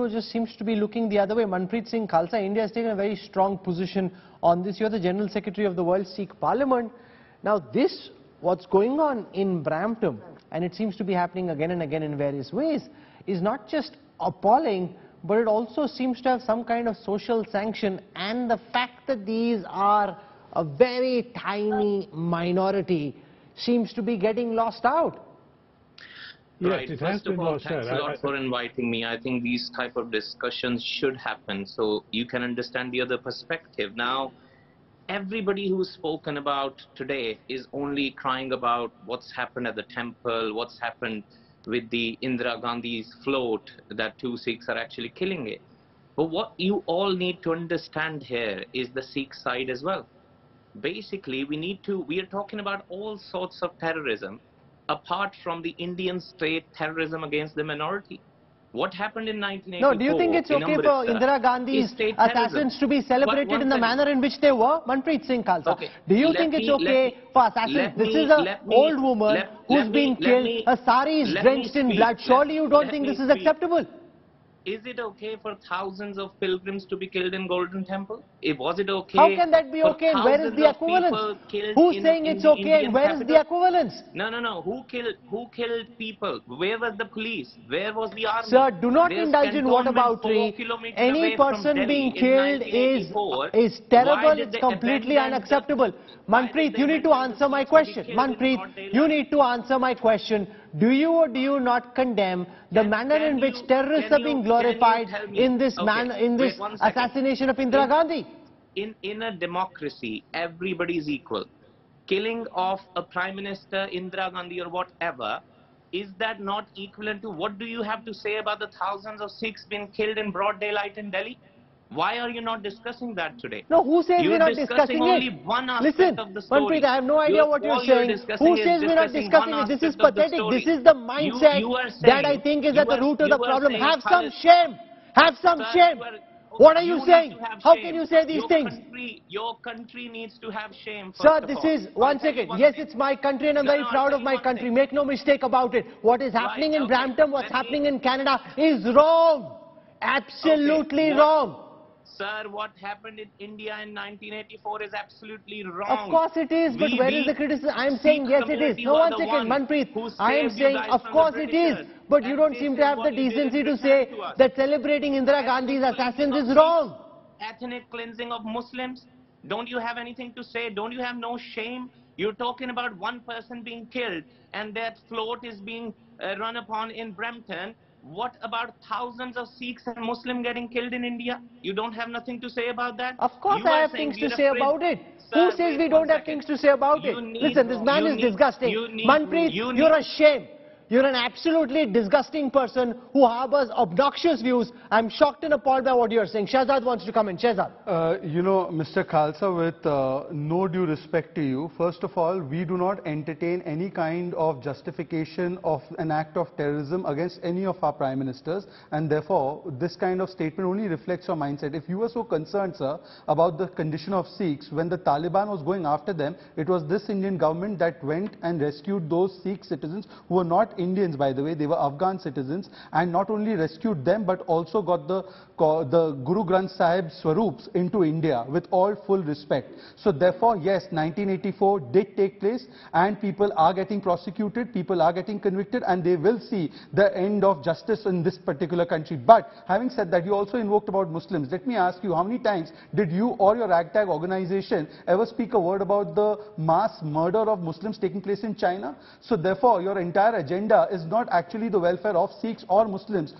just seems to be looking the other way. Manpreet Singh, Khalsa, India has taken a very strong position on this. You're the General Secretary of the World Sikh Parliament. Now this, what's going on in Brampton, and it seems to be happening again and again in various ways, is not just appalling, but it also seems to have some kind of social sanction, and the fact that these are a very tiny minority seems to be getting lost out. Right. First of all, thanks a lot for inviting me. I think these type of discussions should happen so you can understand the other perspective. Now, everybody who's spoken about today is only crying about what's happened at the temple, what's happened with the Indira Gandhi's float, that 2 Sikhs are actually killing it. But what you all need to understand here is the Sikh side as well. Basically, we are talking about all sorts of terrorism apart from the Indian state terrorism against the minority. What happened in 1984? No, do you think it's okay for Indira Gandhi's assassins to be celebrated in the manner in which they were? Manpreet Singh, Khalsa. Okay. Do you think it's okay for assassins? This is an old woman who's been killed. Her sari is drenched in blood. Surely you don't think this is acceptable? Is it okay for thousands of pilgrims to be killed in Golden Temple? Was it okay? How can that be okay and where is the equivalence? Who's saying it's okay and where is the equivalence? No. Who killed people? Where was the police? Where was the army? Sir, do not indulge in whataboutery. Any person being killed is terrible. It's completely unacceptable. Manpreet, you need to answer my question. Manpreet, you need to answer my question. Do you or do you not condemn the manner in which terrorists are being glorified in this assassination of Indira Gandhi? In a democracy, everybody is equal. Killing of a Prime Minister, Indira Gandhi or whatever, is that not equivalent to what do you have to say about the thousands of Sikhs being killed in broad daylight in Delhi? Why are you not discussing that today? No, who says we're not discussing only it? One aspect of the story. Manpreet, I have no idea what you're saying. Who says we're not discussing it? This is pathetic. This is the mindset that I think is at the root of the problem. Have some shame. Have some shame. What are you saying? How can you say these things? Your country needs to have shame. Sir, this is, one second. Yes, it's my country and I'm very proud of my country. Make no mistake about it. What is happening in Brampton, what's happening in Canada is wrong. Absolutely wrong. Sir, what happened in India in 1984 is absolutely wrong. Of course it is, but where is the criticism? I am saying yes it is. No, one second, Manpreet. I am saying of course it is, but you don't seem to have the decency to say that celebrating Indira Gandhi's assassins is wrong. Ethnic cleansing of Muslims. Don't you have anything to say? Don't you have no shame? You're talking about one person being killed and that float is being run upon in Brampton. What about thousands of Sikhs and Muslims getting killed in India? You don't have nothing to say about that? Of course I have things to say about it. Who says we don't have things to say about it? Listen, this man is disgusting. Manpreet, you're a shame. You're an absolutely disgusting person who harbors obnoxious views. I'm shocked and appalled by what you're saying. Shehzad wants to come in. Shehzad. You know, Mr. Khalsa, with no due respect to you, first of all, we do not entertain any kind of justification of an act of terrorism against any of our prime ministers, and therefore, this kind of statement only reflects your mindset. If you were so concerned, sir, about the condition of Sikhs, when the Taliban was going after them, it was this Indian government that went and rescued those Sikh citizens who were not Indians, by the way, they were Afghan citizens, and not only rescued them but also got the Guru Granth Sahib Swarups into India with all full respect. So therefore, yes, 1984 did take place and people are getting prosecuted, people are getting convicted, and they will see the end of justice in this particular country. But having said that, you also invoked about Muslims. Let me ask you, how many times did you or your ragtag organization ever speak a word about the mass murder of Muslims taking place in China? So therefore, your entire agenda is not actually the welfare of Sikhs or Muslims.